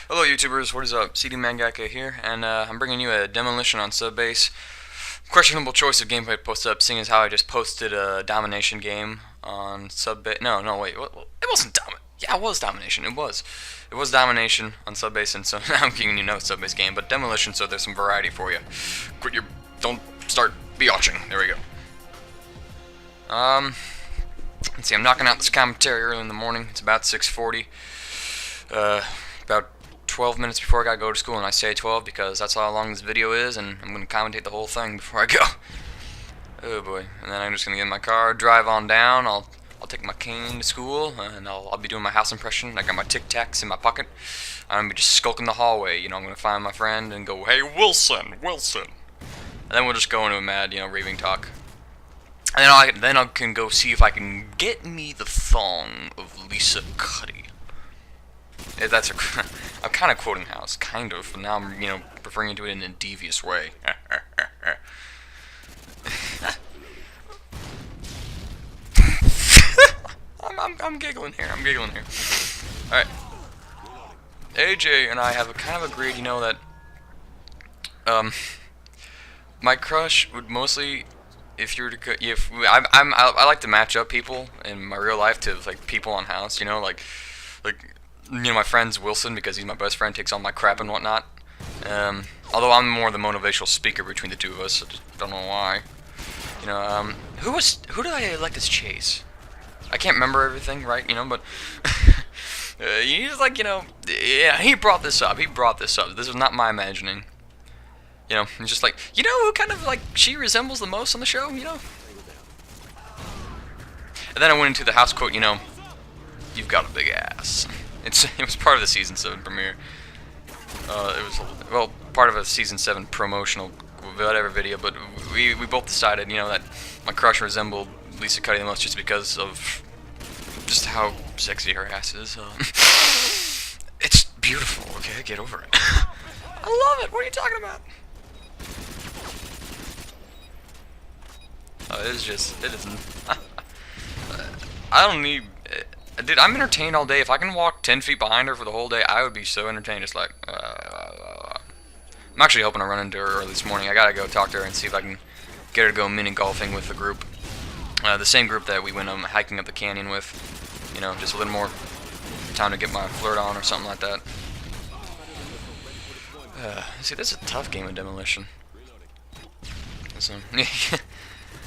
Hello YouTubers, what is up? CD Mangaka here, and I'm bringing you a demolition on Subbase. Questionable choice of gameplay to post up, seeing as how I just posted a domination game on Subbase. No, wait, it wasn't domination. Yeah, it was domination. It was domination on Subbase, and so now I'm giving you no Subbase game, but demolition, so there's some variety for you. Don't start biatching. There we go. Let's see. I'm knocking out this commentary early in the morning. It's about 6:40. About 12 minutes before I gotta go to school, and I say 12 because that's how long this video is, and I'm gonna commentate the whole thing before I go. Oh boy! And then I'm just gonna get in my car, drive on down. I'll take my cane to school, and I'll be doing my house impression. I got my Tic Tacs in my pocket. I'm gonna be just skulking the hallway. You know, I'm gonna find my friend and go, "Hey, Wilson, Wilson," and then we'll just go into a mad, raving talk. And then I can go see if I can get me the thong of Lisa Cuddy. That's a, I'm kind of quoting House, kind of. But now I'm, referring to it in a devious way. I'm giggling here. I'm giggling here. All right. AJ and I have kind of agreed, that my crush would mostly, if you were to, if I like to match up people in my real life to like people on House, my friend's Wilson because he's my best friend, takes all my crap and whatnot. Although I'm more the motivational speaker between the two of us, I just don't know why. Who did I elect as Chase? I can't remember everything, right? But he's like, yeah, he brought this up. This was not my imagining. He's just like, who kind of like she resembles the most on the show, And then I went into the House quote, "You've got a big ass." It was part of the season 7 premiere. It was part of a season 7 promotional whatever video, but we both decided, that my crush resembled Lisa Cuddy the most just because of just how sexy her ass is. It's beautiful. Okay, get over it. I love it. What are you talking about? It isn't. I don't need. Dude, I'm entertained all day. If I can walk 10 feet behind her for the whole day, I would be so entertained. It's like, I'm actually hoping to run into her early this morning. I gotta go talk to her and see if I can get her to go mini golfing with the group. The same group that we went hiking up the canyon with. Just a little more time to get my flirt on or something like that. See, this is a tough game of demolition. So,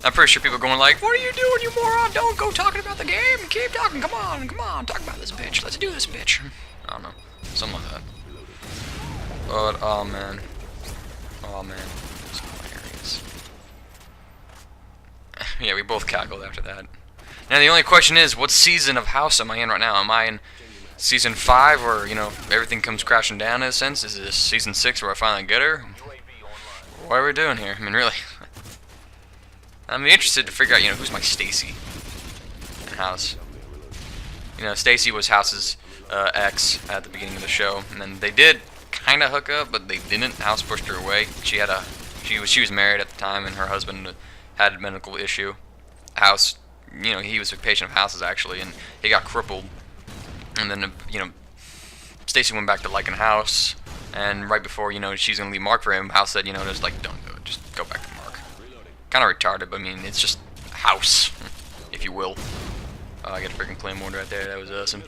I'm pretty sure people are going like, "What are you doing, you moron? Don't go talking about the game. Keep talking. Come on. Talk about this bitch. Let's do this bitch." I don't know. Something like that. But, oh man. It's hilarious. Yeah, we both cackled after that. Now the only question is, what season of House am I in right now? Am I in season 5 where, everything comes crashing down in a sense? Is this season 6 where I finally get her? What are we doing here? I mean, really. I'm interested to figure out, who's my Stacy in House. Stacy was House's ex at the beginning of the show, and then they did kind of hook up, but they didn't. House pushed her away. She was married at the time, and her husband had a medical issue. House, he was a patient of House's actually, and he got crippled. And then, Stacy went back to liking House, and right before, she's gonna leave Mark for him, House said, just like, don't do it, just go back to Mark. Kind of retarded, but I mean, it's just House, if you will. I got a freaking claymore right there. That was awesome.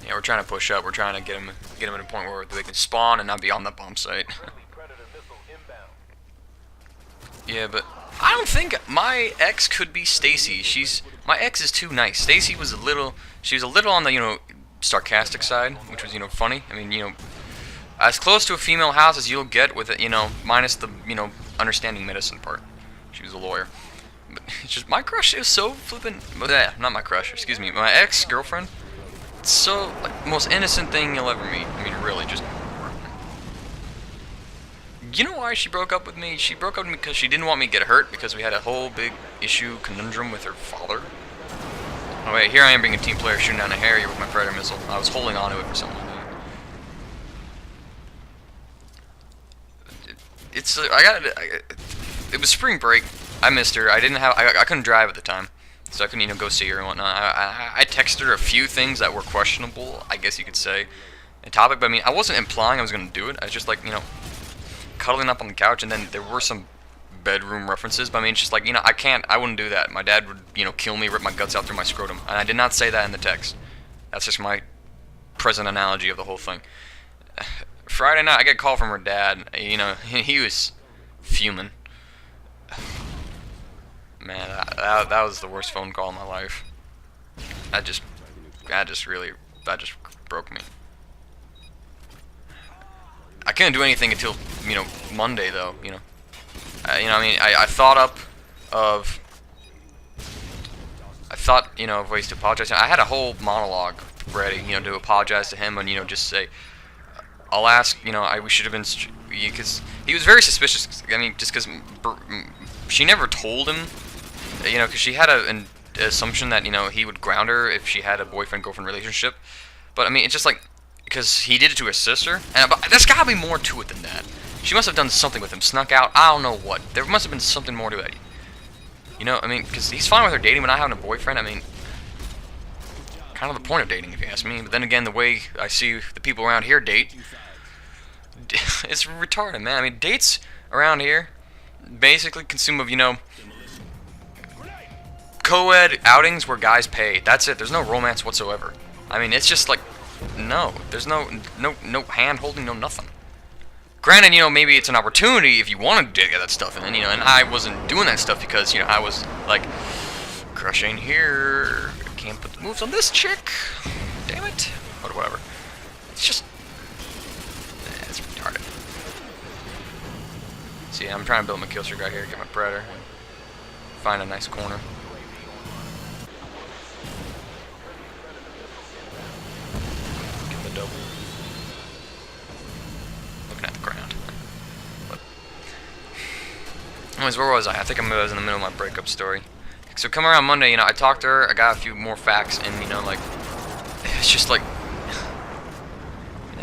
Yeah, we're trying to push up. We're trying to get them at a point where they can spawn and not be on the bomb site. Yeah, but I don't think my ex could be Stacy. My ex is too nice. Stacy was she was a little on the sarcastic side, which was funny. I mean as close to a female House as you'll get with it, minus the understanding medicine part. She was a lawyer. But it's just my crush is so flippin'. Not my crush. Excuse me. My ex-girlfriend. It's so like the most innocent thing you'll ever meet. I mean, really, just. You know why she broke up with me? She broke up with me because she didn't want me to get hurt because we had a whole big conundrum with her father. Oh wait, here I am being a team player shooting down a Harrier with my Predator missile. I was holding on to it for some reason. It was spring break. I missed her. I couldn't drive at the time. so I couldn't, go see her and whatnot. I texted her a few things that were questionable, I guess you could say, in topic. But I mean, I wasn't implying I was gonna do it. I was just like, cuddling up on the couch, and then there were some bedroom references. But I mean, it's just like, I wouldn't do that. My dad would, kill me, rip my guts out through my scrotum, and I did not say that in the text. That's just my present analogy of the whole thing. Friday night, I get a call from her dad. He was fuming. Man, that was the worst phone call in my life. That just broke me. I couldn't do anything until, Monday, though, I thought of ways to apologize. I had a whole monologue ready, to apologize to him and, just say, I'll ask, we should have been, because he was very suspicious. I mean, just because she never told him, because she had an assumption that, he would ground her if she had a boyfriend-girlfriend relationship. But, I mean, it's just like, because he did it to his sister, and there's gotta be more to it than that. She must have done something with him, snuck out, I don't know what. There must have been something more to it. I mean, because he's fine with her dating, but not having a boyfriend. I mean, kind of the point of dating, if you ask me. But then again, the way I see the people around here date, it's retarded, man. I mean, dates around here basically consume of, co-ed outings where guys pay. That's it. There's no romance whatsoever. I mean, it's just like, no. There's no hand-holding, no nothing. Granted, maybe it's an opportunity if you want to get that stuff in, and I wasn't doing that stuff because, I was, like, crush ain't here, can't put the moves on this chick, damn it, but whatever. It's just, it's retarded. See, I'm trying to build my kill streak right here, get my Predator, and find a nice corner. Get the double. Looking at the ground. But anyways, where was I? I think I was in the middle of my breakup story. So come around Monday, I talked to her, I got a few more facts, and like, it's just like,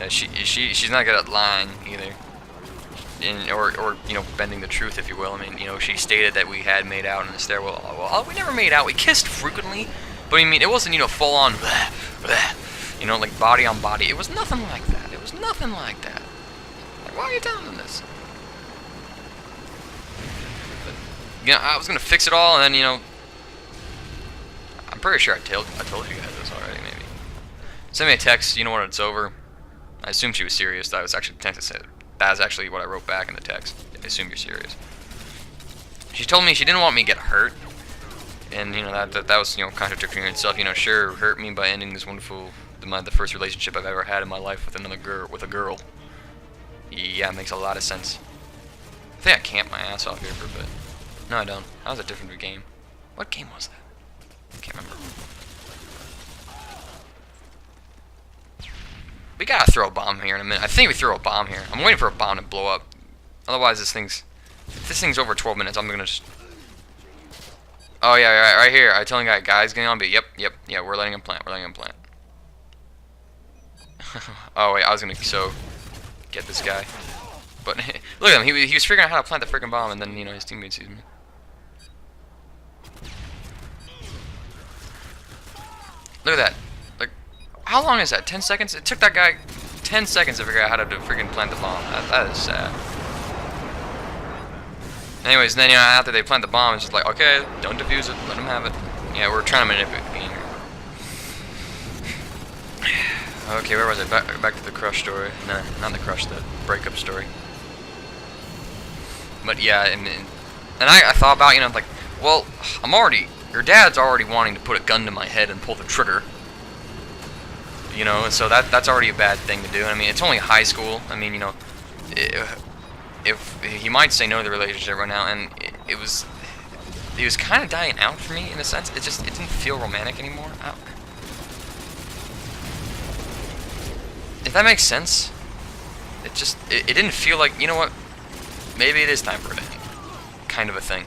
she's not good at lying either, and or bending the truth, if you will. I mean, she stated that we had made out in the stairwell. Well, we never made out. We kissed frequently, but I mean, it wasn't full on, like body on body. It was nothing like that. It was nothing like that. Like, why are you telling them this? But, I was gonna fix it all, and then I'm pretty sure I told you guys this already, maybe. Send me a text, when it's over. I assumed she was serious. That was actually that was actually what I wrote back in the text. I assume you're serious. She told me she didn't want me to get hurt, and that was contradicting itself. Sure, hurt me by ending this wonderful, the first relationship I've ever had in my life with a girl. Yeah, it makes a lot of sense. I think I camped my ass off here for a bit. No, I don't. That was a different game. What game was that? I can't remember. We gotta throw a bomb here in a minute. I think we throw a bomb here. I'm waiting for a bomb to blow up. Otherwise, if this thing's over 12 minutes, I'm gonna just. Oh yeah, right here. I telling guys getting on, but yep, yeah, we're letting him plant. Oh wait, I was gonna get this guy, but look at him. He was figuring out how to plant the freaking bomb, and then his teammate sees me. Look at that. Like, how long is that? 10 seconds? It took that guy 10 seconds to figure out how to freaking plant the bomb. That is sad. Anyways, then, after they plant the bomb, it's just like, okay, don't defuse it. Let them have it. Yeah, we're trying to manipulate the game here. Okay, where was I? Back to the crush story. No, not the crush, the breakup story. But, yeah, and I thought about, like, well, your dad's already wanting to put a gun to my head and pull the trigger. And so that's already a bad thing to do. I mean, it's only high school. I mean, if he might say no to the relationship right now, and it was kind of dying out for me in a sense. It didn't feel romantic anymore. If that makes sense, it didn't feel like, what, maybe it is time for a thing, kind of a thing.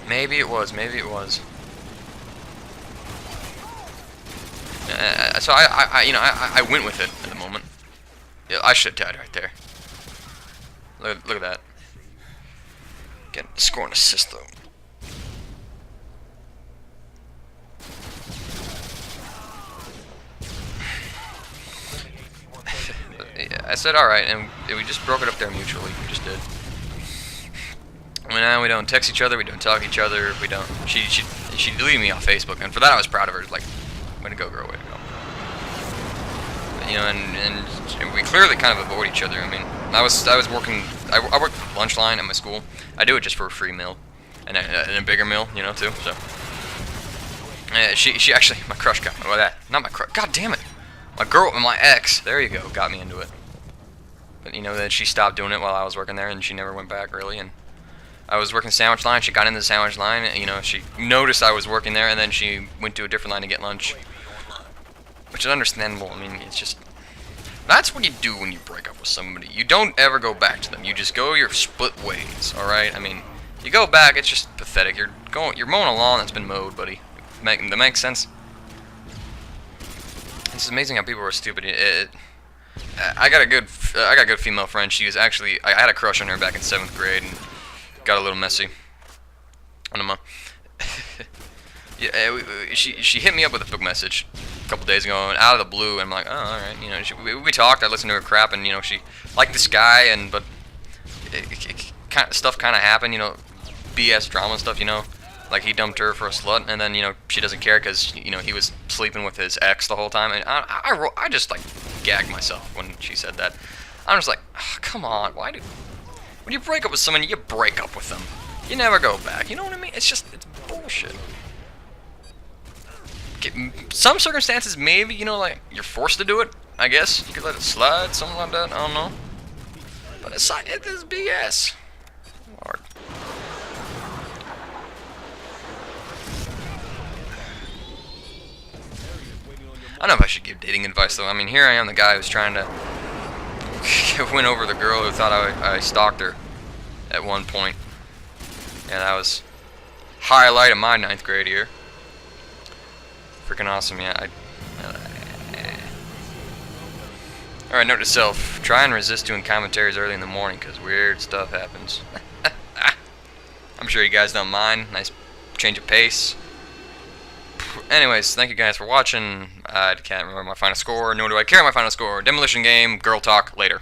Maybe it was. So I went with it at the moment. Yeah, I should have died right there. Look at that. Score an assist though. I said, alright, and we just broke it up there mutually. We just did. Now we don't text each other, we don't talk to each other, we don't. She deleted me off Facebook, and for that I was proud of her. Like, way to go, girl, way to go. But, you know, and we clearly kind of avoid each other. I mean, I was working. I worked lunch line at my school. I do it just for a free meal, and a bigger meal, you know, too. So. She actually, my crush got me. Well, that, not my crush. God damn it. My ex, there you go, got me into it. But you know that she stopped doing it while I was working there, and she never went back really. And I was working sandwich line. She got into the sandwich line. And, you know, she noticed I was working there, and then she went to a different line to get lunch, which is understandable. I mean, it's just that's what you do when you break up with somebody. You don't ever go back to them. You just go your split ways. All right. I mean, you go back, it's just pathetic. You're mowing a lawn that's been mowed, buddy. That makes sense. It's amazing how people are stupid. I got a good female friend. She was actually, I had a crush on her back in 7th grade and got a little messy. I don't know. Yeah, she hit me up with a book message a couple days ago, and out of the blue, and I'm like, oh, all right. You know, we talked. I listened to her crap, and you know, she liked this guy, but stuff kind of happened. You know, BS drama and stuff. You know. Like, he dumped her for a slut, and then, you know, she doesn't care because, you know, he was sleeping with his ex the whole time. And I just, like, gagged myself when she said that. I'm just like, oh, come on, why do... When you break up with someone, you break up with them. You never go back, you know what I mean? It's just, it's bullshit. Some circumstances, maybe, you know, like, you're forced to do it, I guess. You could let it slide, something like that, I don't know. But it is BS. Lord. I don't know if I should give dating advice, though. I mean, here I am, the guy who's trying to win over the girl who thought I stalked her at one point. And that was highlight of my 9th grade year. Freaking awesome, yeah. Alright, note to self. Try and resist doing commentaries early in the morning, because weird stuff happens. I'm sure you guys don't mind. Nice change of pace. Anyways, thank you guys for watching. I can't remember my final score, nor do I care my final score. Demolition game, girl talk, later.